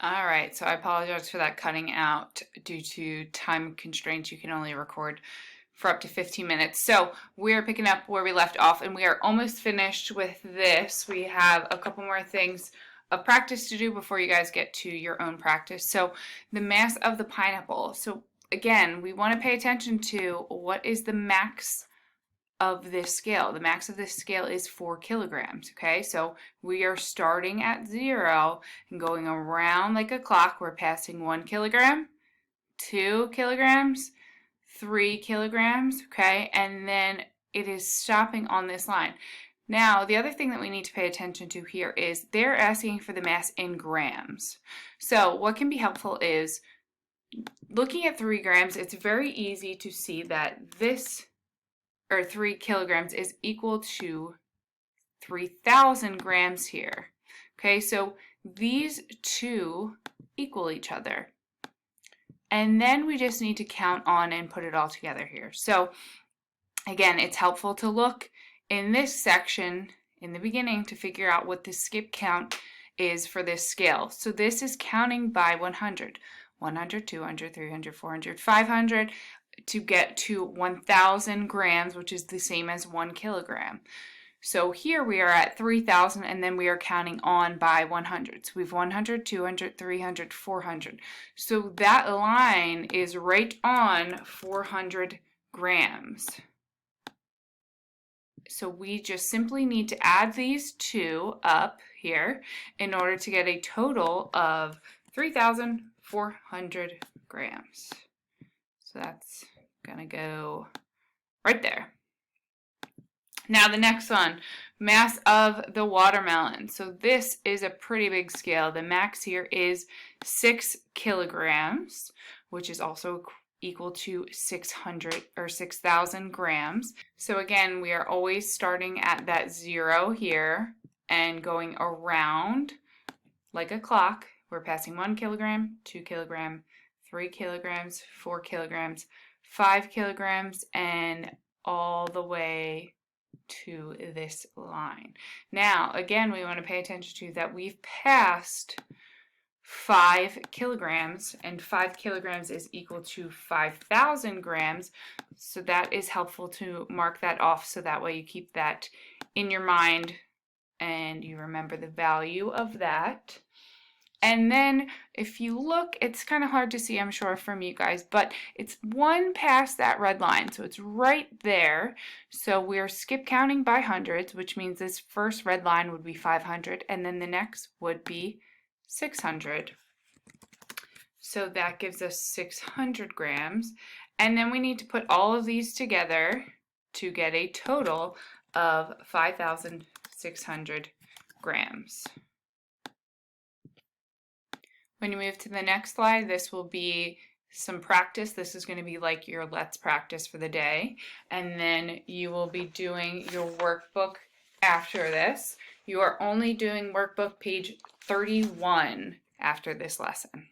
All right, so I apologize for that cutting out due to time constraints. You can only record for up to 15 minutes. So we're picking up where we left off, and we are almost finished with this. We have a couple more things of practice to do before you guys get to your own practice. So the mass of the pineapple. So again, we want to pay attention to what is the max of this scale. The max of this scale is 4 kilograms, okay? So we are starting at 0 and going around like a clock. We're passing 1 kilogram, 2 kilograms, 3 kilograms, okay? And then it is stopping on this line. Now, the other thing that we need to pay attention to here is they're asking for the mass in grams. So what can be helpful is looking at 3 grams, it's very easy to see that this, or 3 kilograms, is equal to 3,000 grams here. Okay, so these two equal each other. And then we just need to count on and put it all together here. So again, it's helpful to look in this section in the beginning to figure out what the skip count is for this scale. So this is counting by 100. 100, 200, 300, 400, 500 to get to 1,000 grams, which is the same as 1 kilogram. So here we are at 3,000, and then we are counting on by 100. So we have 100, 200, 300, 400. So that line is right on 400 grams. So we just simply need to add these two up here in order to get a total of 3,400 grams. So that's gonna go right there. Now the next one, mass of the watermelon. So this is a pretty big scale. The max here is 6 kilograms, which is also equal to 600 or 6,000 grams. So again, we are always starting at that 0 here and going around like a clock. We're passing 1 kilogram, 2 kilogram, 3 kilograms, 4 kilograms, 5 kilograms, and all the way to this line. Now, again, we want to pay attention to that we've passed 5 kilograms, and 5 kilograms is equal to 5,000 grams. So that is helpful to mark that off so that way you keep that in your mind and you remember the value of that. And then if you look, it's kind of hard to see, I'm sure, from you guys, but it's one past that red line. So it's right there. So we're skip counting by hundreds, which means this first red line would be 500, and then the next would be 600. So that gives us 600 grams. And then we need to put all of these together to get a total of 5,600 grams. When you move to the next slide, this will be some practice. This is going to be like your let's practice for the day. And then you will be doing your workbook after this. You are only doing workbook page 31 after this lesson.